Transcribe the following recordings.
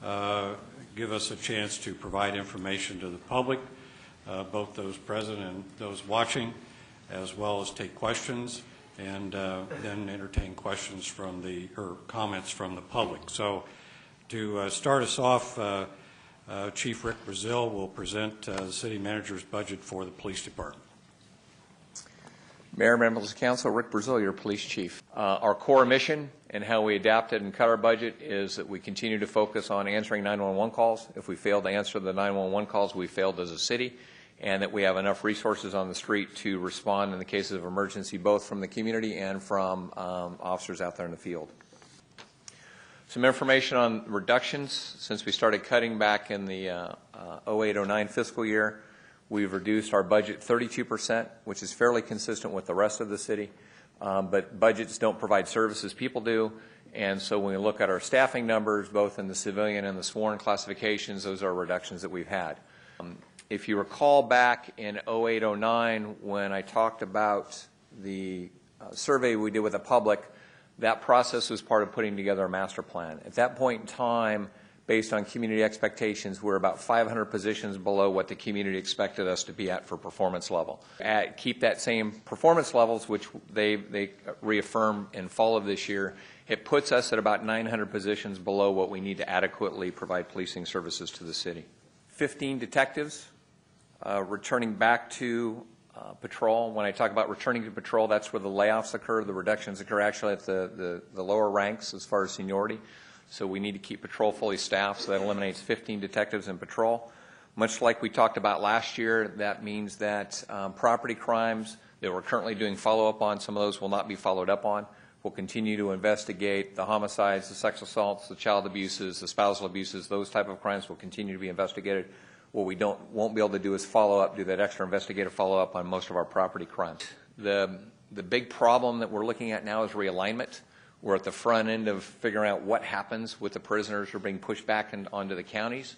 give us a chance to provide information to the public, both those present and those watching, as well as take questions and then entertain questions from or comments from the public. So to start us off, Chief Rick Brazil will present the City Manager's budget for the Police Department. Mayor, members of council, Rick Brazil, your police chief. Our core mission and how we adapted and cut our budget is that we continue to focus on answering 911 calls. If we fail to answer the 911 calls, we failed as a city, and that we have enough resources on the street to respond in the cases of emergency, both from the community and from officers out there in the field. Some information on reductions. Since we started cutting back in the 08-09 fiscal year, we've reduced our budget 32%, which is fairly consistent with the rest of the city. But budgets don't provide services, people do. And so when we look at our staffing numbers, both in the civilian and the sworn classifications, those are reductions that we've had. If you recall back in 08-09, when I talked about the survey we did with the public, that process was part of putting together a master plan. At that point in time, based on community expectations, we're about 500 positions below what the community expected us to be at for performance level. Keep that same performance levels, which they reaffirm in fall of this year. It puts us at about 900 positions below what we need to adequately provide policing services to the city. 15 detectives returning back to patrol. When I talk about returning to patrol, that's where the layoffs occur. The reductions occur actually at the lower ranks as far as seniority. So we need to keep patrol fully staffed, so that eliminates 15 detectives in patrol. Much like we talked about last year, that means that property crimes that we're currently doing follow-up on, some of those will not be followed up on. We'll continue to investigate the homicides, the sex assaults, the child abuses, the spousal abuses. Those type of crimes will continue to be investigated. What we won't be able to do is do that extra investigative follow-up on most of our property crimes. The big problem that we're looking at now is realignment. We're at the front end of figuring out what happens with the prisoners who are being pushed back onto the counties.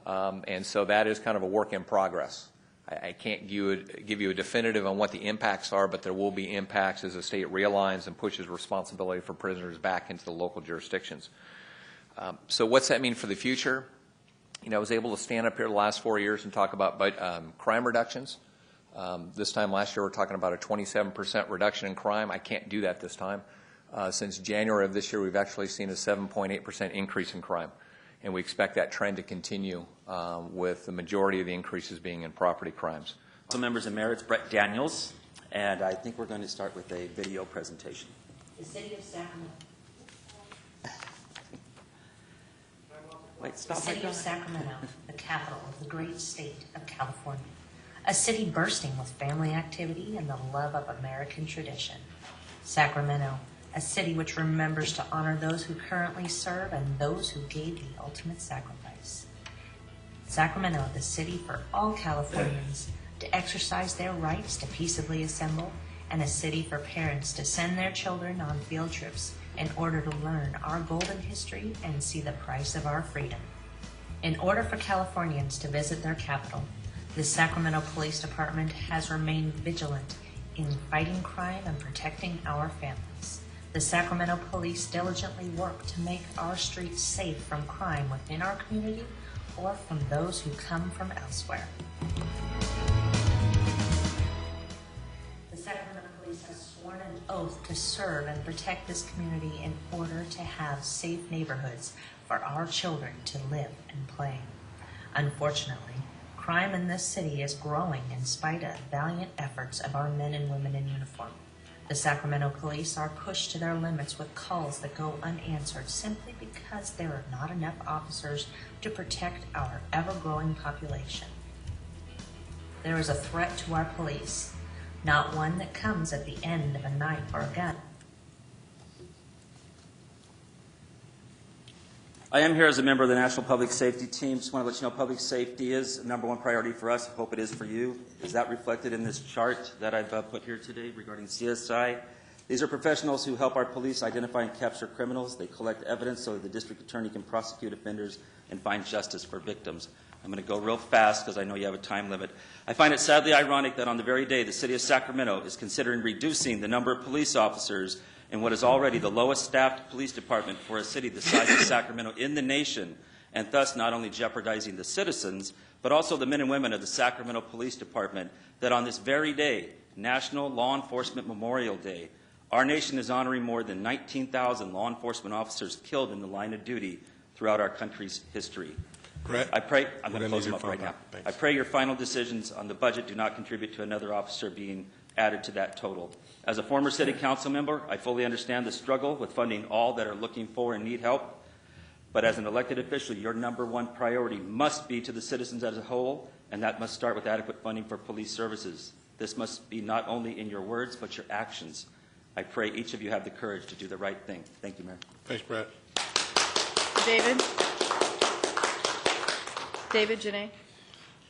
And so that is kind of a work in progress. I can't give you a definitive on what the impacts are, but there will be impacts as the state realigns and pushes responsibility for prisoners back into the local jurisdictions. So what's that mean for the future? You know, I was able to stand up here the last 4 years and talk about crime reductions. This time last year, we're talking about a 27% reduction in crime. I can't do that this time. Since January of this year, we've actually seen a 7.8% increase in crime, and we expect that trend to continue with the majority of the increases being in property crimes. So members and Mayor, it's Brett Daniels, and I think we're going to start with a video presentation. The City of Sacramento. Wait, stop. The City of Sacramento, the capital of the great state of California. A city bursting with family activity and the love of American tradition. Sacramento, a city which remembers to honor those who currently serve and those who gave the ultimate sacrifice. Sacramento, the city for all Californians to exercise their rights to peaceably assemble, and a city for parents to send their children on field trips in order to learn our golden history and see the price of our freedom. In order for Californians to visit their capital, the Sacramento Police Department has remained vigilant in fighting crime and protecting our families. The Sacramento Police diligently work to make our streets safe from crime within our community or from those who come from elsewhere. The Sacramento Police has sworn an oath to serve and protect this community in order to have safe neighborhoods for our children to live and play. Unfortunately, crime in this city is growing in spite of valiant efforts of our men and women in uniform. The Sacramento Police are pushed to their limits with calls that go unanswered simply because there are not enough officers to protect our ever-growing population. There is a threat to our police, not one that comes at the end of a knife or a gun. I am here as a member of the National Public Safety Team. Just want to let you know public safety is the #1 priority for us. I hope it is for you. Is that reflected in this chart that I've put here today regarding CSI? These are professionals who help our police identify and capture criminals. They collect evidence so that the district attorney can prosecute offenders and find justice for victims. I'm going to go real fast because I know you have a time limit. I find it sadly ironic that on the very day the city of Sacramento is considering reducing the number of police officers in what is already the lowest staffed police department for a city the size of Sacramento in the nation, and thus not only jeopardizing the citizens, but also the men and women of the Sacramento Police Department, that on this very day, National Law Enforcement Memorial Day, our nation is honoring more than 19,000 law enforcement officers killed in the line of duty throughout our country's history. Brett, I pray, I'm we're going to gonna close need them up your right phone now. back. Thanks. I pray your final decisions on the budget do not contribute to another officer being added to that total. As a former city council member, I fully understand the struggle with funding all that are looking for and need help. But as an elected official, your number one priority must be to the citizens as a whole, and that must start with adequate funding for police services. This must be not only in your words, but your actions. I pray each of you have the courage to do the right thing. Thank you, Mayor. Thanks, Brett. David? David, Janae?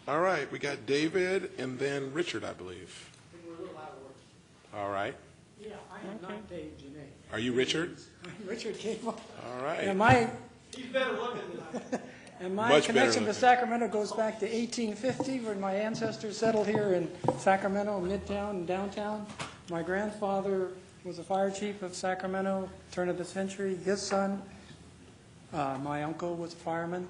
All right, we got David and then Richard, I believe. We're a little out of order. All right. Yeah, I am not Dave Janae. Are you Richard? I'm Richard Cable. All right. And my, he's better looking than I am. Much better connection to looking. Sacramento goes back to 1850, when my ancestors settled here in Sacramento, Midtown, and downtown. My grandfather was a fire chief of Sacramento, turn of the century. His son, my uncle, was a fireman.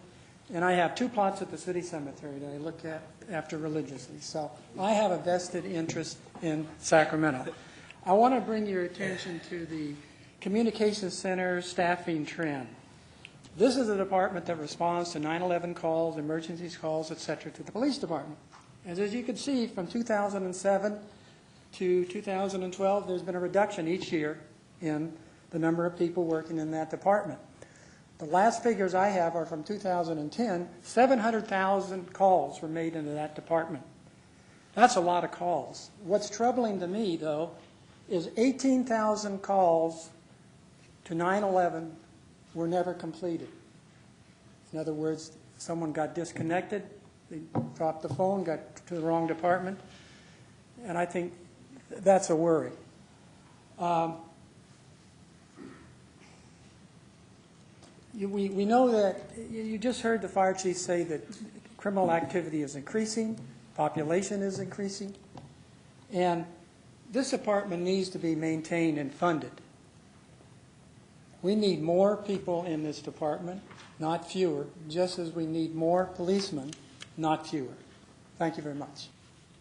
And I have 2 plots at the city cemetery that I look at after religiously. So I have a vested interest in Sacramento. I want to bring your attention to the Communications Center staffing trend. This is a department that responds to 9/11 calls, emergencies calls, et cetera, to the police department. And as you can see, from 2007 to 2012, there's been a reduction each year in the number of people working in that department. The last figures I have are from 2010. 700,000 calls were made into that department. That's a lot of calls. What's troubling to me, though, is 18,000 calls to 9/11 were never completed. In other words, someone got disconnected, they dropped the phone, got to the wrong department, and I think that's a worry. We know that, you just heard the fire chief say that criminal activity is increasing, population is increasing, and this department needs to be maintained and funded. We need more people in this department, not fewer, just as we need more policemen, not fewer. Thank you very much.